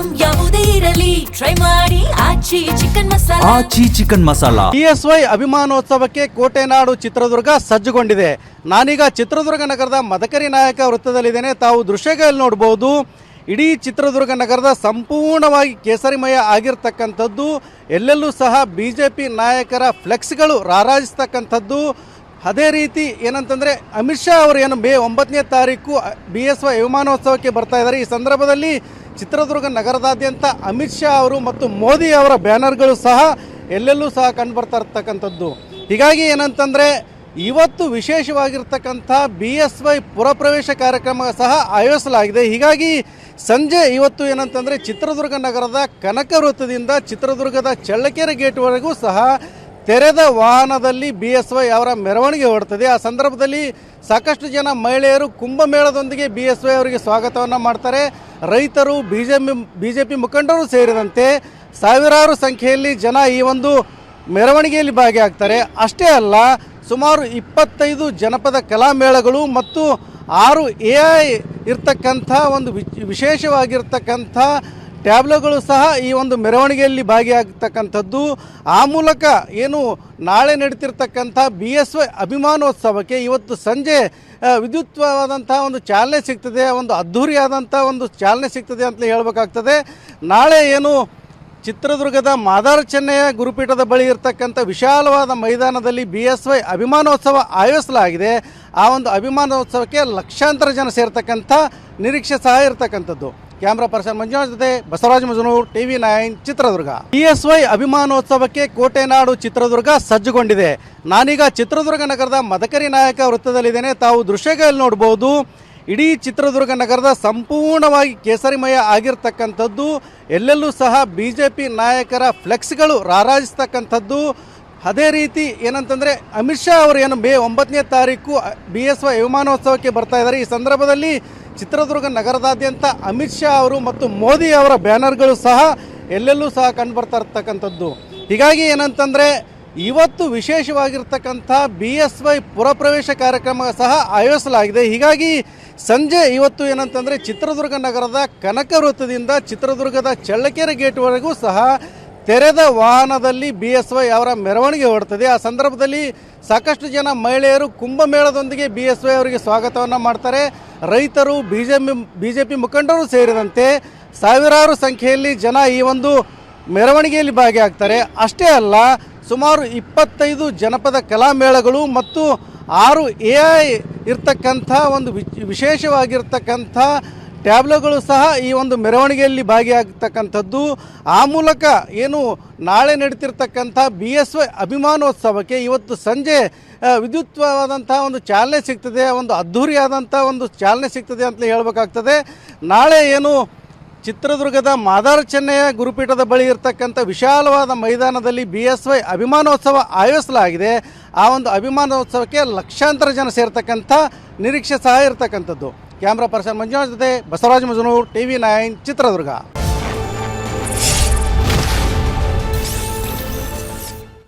Item ಯಾವುದೇ ಇರಲಿ try ಮಾಡಿ ಆಚಿ ಚಿಕನ್ ಮಸಾಲಾ. BSY ಅಭಿಮಾನೋತ್ಸವಕ್ಕೆ ಕೋಟೆನಾಡು ಚಿತ್ರದುರ್ಗ ಸಜ್ಜುಗೊಂಡಿದೆ. ನಾನೀಗ ಚಿತ್ರದುರ್ಗ ನಗರದ ಮದಕರಿ ನಾಯಕ ವೃತ್ತದಲ್ಲಿದ್ದೇನೆ. ತಾವು ದೃಶ್ಯಗಳಲ್ಲಿ ನೋಡಬಹುದು, ಇಡೀ ಚಿತ್ರದುರ್ಗ ನಗರದ ಸಂಪೂರ್ಣವಾಗಿ ಕೇಸರಿಮಯ ಆಗಿರ್ತಕ್ಕಂಥದ್ದು. ಎಲ್ಲೆಲ್ಲೂ ಸಹ BJP ನಾಯಕರ ಫ್ಲೆಕ್ಸ್ಗಳು ರಾರಾಜಿಸ್ತಕ್ಕಂಥದ್ದು. ಅದೇ ರೀತಿ ಏನಂತಂದರೆ ಅಮಿತ್ ಶಾ ಅವರು ಏನು ಮೇ 9ನೇ ತಾರೀಕು BSY ಅಭಿಮಾನೋತ್ಸವಕ್ಕೆ ಬರ್ತಾ ಇದ್ದಾರೆ. ಈ ಸಂದರ್ಭದಲ್ಲಿ ಚಿತ್ರದುರ್ಗ ನಗರದಾದ್ಯಂತ ಅಮಿತ್ ಶಾ ಅವರು ಮತ್ತು ಮೋದಿ ಅವರ ಬ್ಯಾನರ್ಗಳು ಸಹ ಎಲ್ಲೆಲ್ಲೂ ಸಹ ಕಂಡು ಬರ್ತಾ ಇರ್ತಕ್ಕಂಥದ್ದು. ಹೀಗಾಗಿ ಏನಂತಂದರೆ ಇವತ್ತು ವಿಶೇಷವಾಗಿರ್ತಕ್ಕಂಥ BSY ಪುರಪ್ರವೇಶ ಕಾರ್ಯಕ್ರಮ ಸಹ ಆಯೋಜಿಸಲಾಗಿದೆ. ಹೀಗಾಗಿ ಸಂಜೆ ಇವತ್ತು ಏನಂತಂದರೆ ಚಿತ್ರದುರ್ಗ ನಗರದ ಕನಕ ವೃತ್ತದಿಂದ ಚಿತ್ರದುರ್ಗದ ಚಳ್ಳಕೆರೆ ಗೇಟ್ವರೆಗೂ ಸಹ ತೆರೆದ ವಾಹನದಲ್ಲಿ BSY ಅವರ ಮೆರವಣಿಗೆ ಹೊರಡ್ತದೆ. ಆ ಸಂದರ್ಭದಲ್ಲಿ ಸಾಕಷ್ಟು ಜನ ಮಹಿಳೆಯರು ಕುಂಭಮೇಳದೊಂದಿಗೆ BSY ಅವರಿಗೆ ಸ್ವಾಗತವನ್ನು ಮಾಡ್ತಾರೆ. ರೈತರು, BJP ಮುಖಂಡರು ಸೇರಿದಂತೆ ಸಾವಿರಾರು ಸಂಖ್ಯೆಯಲ್ಲಿ ಜನ ಈ ಒಂದು ಮೆರವಣಿಗೆಯಲ್ಲಿ ಭಾಗಿಯಾಗ್ತಾರೆ. ಅಷ್ಟೇ ಅಲ್ಲ, ಸುಮಾರು 25 ಜನಪದ ಕಲಾಮೇಳಗಳು ಮತ್ತು 6 AI ಇರ್ತಕ್ಕಂಥ ಒಂದು ವಿಶೇಷವಾಗಿರ್ತಕ್ಕಂಥ ಟ್ಯಾಬ್ಲೋಗಳು ಸಹ ಈ ಒಂದು ಮೆರವಣಿಗೆಯಲ್ಲಿ ಭಾಗಿಯಾಗತಕ್ಕಂಥದ್ದು. ಆ ಮೂಲಕ ಏನು ನಾಳೆ ನಡೀತಿರ್ತಕ್ಕಂಥ BSY ಅಭಿಮಾನೋತ್ಸವಕ್ಕೆ ಇವತ್ತು ಸಂಜೆ ವಿದ್ಯುತ್ವಾದಂಥ ಒಂದು ಚಾಲನೆ ಸಿಗ್ತದೆ, ಒಂದು ಅದ್ಧೂರಿಯಾದಂಥ ಒಂದು ಚಾಲನೆ ಸಿಗ್ತದೆ ಅಂತಲೇ ಹೇಳಬೇಕಾಗ್ತದೆ. ನಾಳೆ ಏನು ಚಿತ್ರದುರ್ಗದ ಮಾದಾರ ಚೆನ್ನಯ್ಯ ಗುರುಪೀಠದ ಬಳಿ ಇರತಕ್ಕಂಥ ವಿಶಾಲವಾದ ಮೈದಾನದಲ್ಲಿ BSY ಅಭಿಮಾನೋತ್ಸವ ಆಯೋಜಿಸಲಾಗಿದೆ. ಆ ಒಂದು ಅಭಿಮಾನೋತ್ಸವಕ್ಕೆ ಲಕ್ಷಾಂತರ ಜನ ಸೇರ್ತಕ್ಕಂಥ ನಿರೀಕ್ಷೆ ಸಹ ಇರತಕ್ಕಂಥದ್ದು. ಕ್ಯಾಮ್ರಾ ಪರ್ಸನ್ ಮಂಜುನಾಥ್ ಜೊತೆ ಬಸವರಾಜ ಮುಜನೂರ್, TV9 ಚಿತ್ರದುರ್ಗ. BSY ಅಭಿಮಾನೋತ್ಸವಕ್ಕೆ ಕೋಟೆನಾಡು ಚಿತ್ರದುರ್ಗ ಸಜ್ಜುಗೊಂಡಿದೆ. ನಾನೀಗ ಚಿತ್ರದುರ್ಗ ನಗರದ ಮದಕರಿ ನಾಯಕ ವೃತ್ತದಲ್ಲಿದ್ದೇನೆ. ತಾವು ದೃಶ್ಯಗಳಲ್ಲಿ ನೋಡಬಹುದು, ಇಡೀ ಚಿತ್ರದುರ್ಗ ನಗರದ ಸಂಪೂರ್ಣವಾಗಿ ಕೇಸರಿಮಯ ಆಗಿರ್ತಕ್ಕಂಥದ್ದು. ಎಲ್ಲೆಲ್ಲೂ ಸಹ BJP ನಾಯಕರ ಫ್ಲೆಕ್ಸ್ಗಳು ರಾರಾಜಿಸ್ತಕ್ಕಂಥದ್ದು. ಅದೇ ರೀತಿ ಏನಂತಂದರೆ ಅಮಿತ್ ಶಾ ಅವರು ಏನು ಮೇ 9ನೇ ತಾರೀಕು BSY ಅಭಿಮಾನೋತ್ಸವಕ್ಕೆ ಬರ್ತಾ ಇದ್ದಾರೆ. ಈ ಸಂದರ್ಭದಲ್ಲಿ ಚಿತ್ರದುರ್ಗ ನಗರದಾದ್ಯಂತ ಅಮಿತ್ ಶಾ ಅವರು ಮತ್ತು ಮೋದಿ ಅವರ ಬ್ಯಾನರ್ಗಳು ಸಹ ಎಲ್ಲೆಲ್ಲೂ ಸಹ ಕಂಡು ಬರ್ತಾ ಇರ್ತಕ್ಕಂಥದ್ದು. ಹೀಗಾಗಿ ಏನಂತಂದರೆ ಇವತ್ತು ವಿಶೇಷವಾಗಿರ್ತಕ್ಕಂಥ BSY ಪುರಪ್ರವೇಶ ಕಾರ್ಯಕ್ರಮ ಸಹ ಆಯೋಜಿಸಲಾಗಿದೆ. ಹೀಗಾಗಿ ಸಂಜೆ ಇವತ್ತು ಏನಂತಂದರೆ ಚಿತ್ರದುರ್ಗ ನಗರದ ಕನಕ ವೃತ್ತದಿಂದ ಚಿತ್ರದುರ್ಗದ ಚಳ್ಳಕೆರೆ ಗೇಟ್ವರೆಗೂ ಸಹ ತೆರೆದ ವಾಹನದಲ್ಲಿ BSY ಅವರ ಮೆರವಣಿಗೆ ಹೊರಡ್ತದೆ. ಆ ಸಂದರ್ಭದಲ್ಲಿ ಸಾಕಷ್ಟು ಜನ ಮಹಿಳೆಯರು ಕುಂಭಮೇಳದೊಂದಿಗೆ BSY ಅವರಿಗೆ ಸ್ವಾಗತವನ್ನು ಮಾಡ್ತಾರೆ. ರೈತರು, BJP ಮುಖಂಡರು ಸೇರಿದಂತೆ ಸಾವಿರಾರು ಸಂಖ್ಯೆಯಲ್ಲಿ ಜನ ಈ ಒಂದು ಮೆರವಣಿಗೆಯಲ್ಲಿ ಭಾಗಿಯಾಗ್ತಾರೆ. ಅಷ್ಟೇ ಅಲ್ಲ, ಸುಮಾರು 25 ಜನಪದ ಕಲಾಮೇಳಗಳು ಮತ್ತು 6 AI ಇರ್ತಕ್ಕಂಥ ಒಂದು ವಿಶೇಷವಾಗಿರ್ತಕ್ಕಂಥ ಟ್ಯಾಬ್ಲೋಗಳು ಸಹ ಈ ಒಂದು ಮೆರವಣಿಗೆಯಲ್ಲಿ ಭಾಗಿಯಾಗತಕ್ಕಂಥದ್ದು. ಆ ಮೂಲಕ ಏನು ನಾಳೆ ನಡೀತಿರ್ತಕ್ಕಂಥ BSY ಅಭಿಮಾನೋತ್ಸವಕ್ಕೆ ಇವತ್ತು ಸಂಜೆ ವಿದ್ಯುತ್ವಾದಂಥ ಒಂದು ಚಾಲನೆ ಸಿಗ್ತದೆ, ಒಂದು ಅದ್ಧೂರಿಯಾದಂಥ ಒಂದು ಚಾಲನೆ ಸಿಗ್ತದೆ ಅಂತಲೇ ಹೇಳಬೇಕಾಗ್ತದೆ. ನಾಳೆ ಏನು ಚಿತ್ರದುರ್ಗದ ಮಾದಾರ ಚೆನ್ನಯ್ಯ ಗುರುಪೀಠದ ಬಳಿ ಇರತಕ್ಕಂಥ ವಿಶಾಲವಾದ ಮೈದಾನದಲ್ಲಿ BSY ಅಭಿಮಾನೋತ್ಸವ ಆಯೋಜಿಸಲಾಗಿದೆ. ಆ ಒಂದು ಅಭಿಮಾನೋತ್ಸವಕ್ಕೆ ಲಕ್ಷಾಂತರ ಜನ ಸೇರ್ತಕ್ಕಂಥ ನಿರೀಕ್ಷೆ ಸಹ ಇರತಕ್ಕಂಥದ್ದು. ಕ್ಯಾಮ್ರಾ ಪರ್ಸನ್ ಮಂಜುನಾಥ್ ಜೊತೆ ಬಸವರಾಜ ಮುಜನೂರ್, TV9 ಚಿತ್ರದುರ್ಗ.